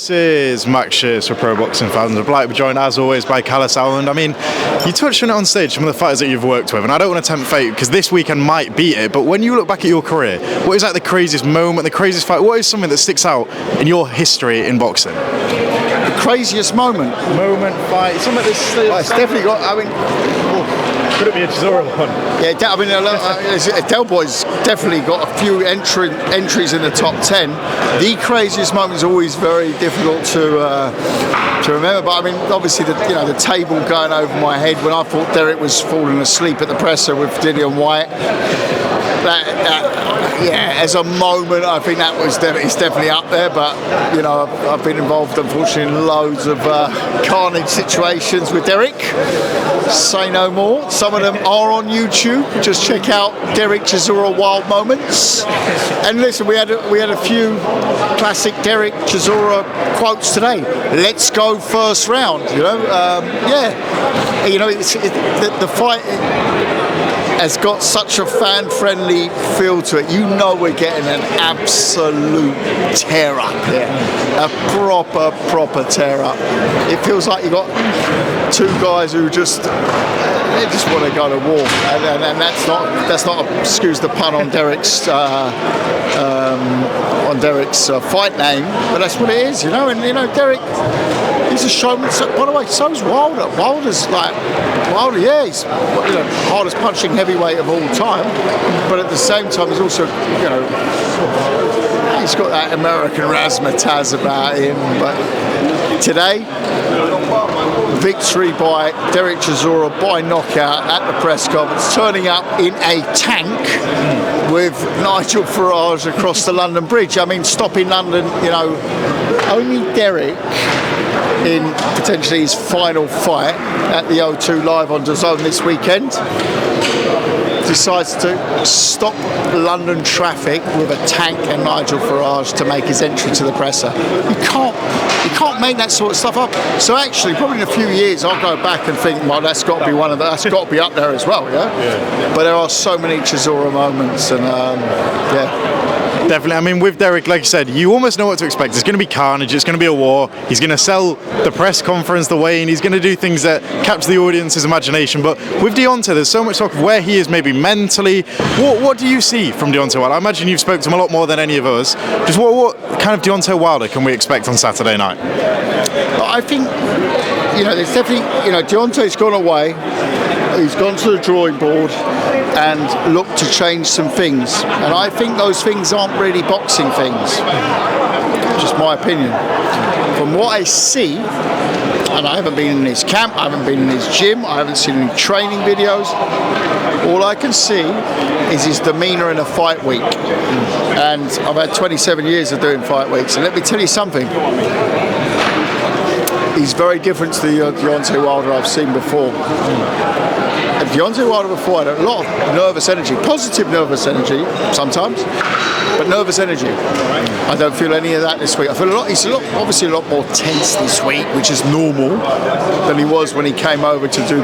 This is Max Shears for Pro Boxing Fans. I'd like to be joined as always by Kalle Sauerland. I mean, you touched on it on stage, some of the fighters that you've worked with, and I don't want to tempt fate because this weekend might beat it, but when you look back at your career, what is like the craziest moment, the craziest fight? What is something that sticks out in your history in boxing? The craziest moment? Fight, something that's... It's definitely got, I mean... Could it be a Chisora one? Yeah, I mean, Del Boy's definitely got a few entries in the top 10. The craziest moment is always very difficult to remember, but I mean, obviously, the table going over my head when I thought Derek was falling asleep at the presser with Dillian Whyte. As a moment, I think it's definitely up there. But I've been involved, unfortunately, in loads of carnage situations with Derek. Say no more. Some of them are on YouTube. Just check out Derek Chisora Wild Moments. And listen, we had a few classic Derek Chisora quotes today. Let's go first round. The fight has got such a fan-friendly feel to it. We're getting an absolute tear up here. A proper tear up. It feels like you got two guys who just want to go to war, and that's not excuse the pun on Derek's fight name, but that's what it is, And Derek, he's a showman. By the way, so's Wilder. Wilder, yeah, he's hardest punching heavyweight of all time, but at the same time, he's also he's got that American razzmatazz about him. But today, victory by Derek Chisora by knockout at the press conference, turning up in a tank with Nigel Farage across the London Bridge. I mean, stopping London, only Derek in potentially his final fight at the O2 Live on DAZN this weekend decides to stop London traffic with a tank and Nigel Farage to make his entry to the presser. You can't make that sort of stuff up. So actually, probably in a few years, I'll go back and think, well, that's got to be that's got to be up there as well, yeah. But there are so many Chisora moments, and Definitely. I mean, with Derek, like you said, you almost know what to expect. It's going to be carnage. It's going to be a war. He's going to sell the press conference, the weigh-in. He's going to do things that capture the audience's imagination. But with Deontay, there's so much talk of where he is maybe mentally. What do you see from Deontay Wilder? I imagine you've spoken to him a lot more than any of us. Just what kind of Deontay Wilder can we expect on Saturday night? I think, there's definitely, Deontay's gone away. He's gone to the drawing board and looked to change some things. And I think those things aren't really boxing things. Just my opinion. From what I see, and I haven't been in his camp, I haven't been in his gym, I haven't seen any training videos, all I can see is his demeanour in a fight week. And I've had 27 years of doing fight weeks, and let me tell you something. He's very different to the Deontay Wilder I've seen before. And Deontay Wilder before had a lot of nervous energy, positive nervous energy sometimes, but nervous energy. I don't feel any of that this week. I feel obviously a lot more tense this week, which is normal, than he was when he came over to do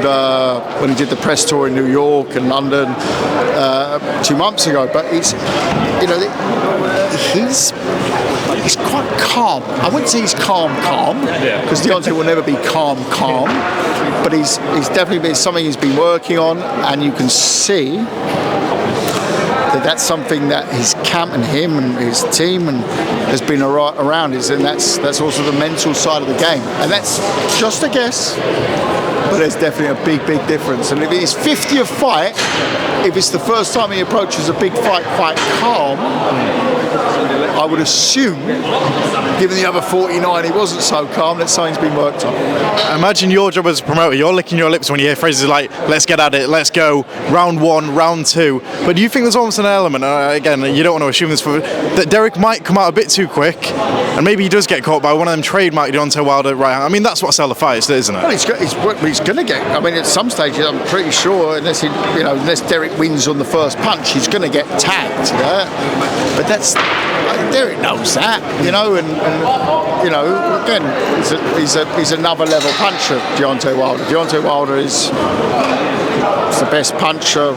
when he did the press tour in New York and London 2 months ago. But he's quite calm. I wouldn't say he's calm, because Deontay will never be calm. But he's definitely been something he's been working on, and you can see that's something that his camp and him and his team and has been around is, and that's also the mental side of the game. And that's just a guess, but there's definitely a big difference. And if it's his 50th fight, if it's the first time he approaches a big fight quite calm, I would assume, given the other 49, he wasn't so calm, that something's been worked on. Imagine your job as a promoter, you're licking your lips when you hear phrases like, let's get at it, let's go, round one, round two. But do you think there's almost an element, again, you don't want to assume this, that Derek might come out a bit too quick, and maybe he does get caught by one of them trademark Deontay Wilder right hand? I mean, that's what sell the fights, isn't it? Well, he's going to get, I mean, at some stage, I'm pretty sure, unless Derek wins on the first punch, he's going to get tagged. But that's... Derek knows that, and again, he's another level puncher, Deontay Wilder. Deontay Wilder is the best puncher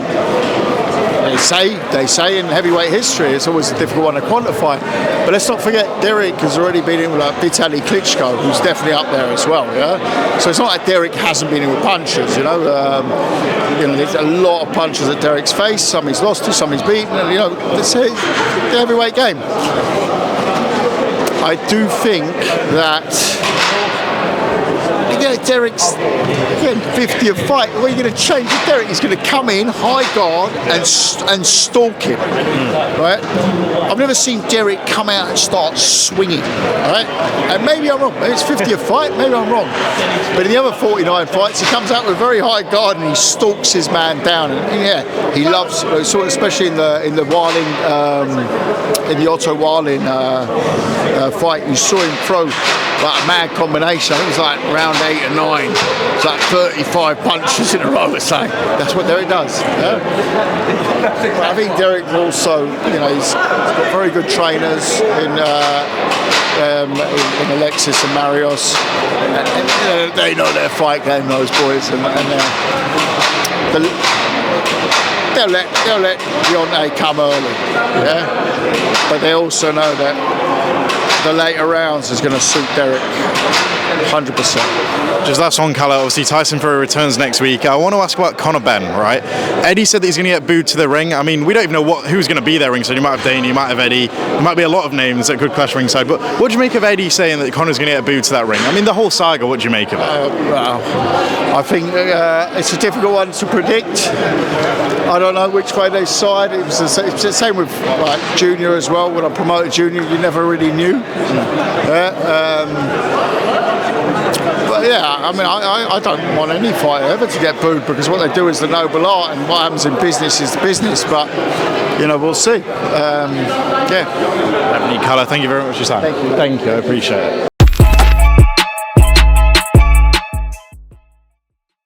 they say in heavyweight history it's always a difficult one to quantify. But let's not forget, Derek has already been in with like Vitaly Klitschko, who's definitely up there as well. Yeah, so it's not like Derek hasn't been in with punchers. You know, there's a lot of punches at Derek's face. Some he's lost to, some he's beaten. And, you know, it's the heavyweight game. I do think that. Derek's again 50th fight. What are you going to change with Derek? He's going to come in high guard and stalk him, right? I've never seen Derek come out and start swinging, right? And maybe I'm wrong. Maybe it's 50th fight. Maybe I'm wrong. But in the other 49 fights, he comes out with very high guard and he stalks his man down. And yeah, he loves, especially in the Warling, in the Otto Warling fight. You saw him throw like a mad combination. I think it was like round 8 or 9. It's like 35 punches in a row or something. That's what Derek does. Yeah? I think Derek also, you know, he's got very good trainers in Alexis and Marios. And they know their fight game, those boys, and they'll let Deontay come early. Yeah, but they also know that the later rounds is going to suit Derek 100%. Just last one, Kalle. Obviously, Tyson Fury returns next week. I want to ask about Conor Benn, right? Eddie said that he's going to get booed to the ring. I mean, we don't even know who's going to be there ringside. You might have Dana, you might have Eddie. There might be a lot of names that could clash ringside. But what do you make of Eddie saying that Conor's going to get booed to that ring? I mean, the whole saga, what do you make of it? Well, I think it's a difficult one to predict. I don't know which way they side. It's the same with like Junior as well. When I promoted Junior, you never really knew. But yeah, I mean, I don't want any fighter ever to get booed, because what they do is the noble art, and what happens in business is the business. But you know, we'll see. Yeah. Kalle, thank you very much for your time. Thank you. Thank you. I appreciate it.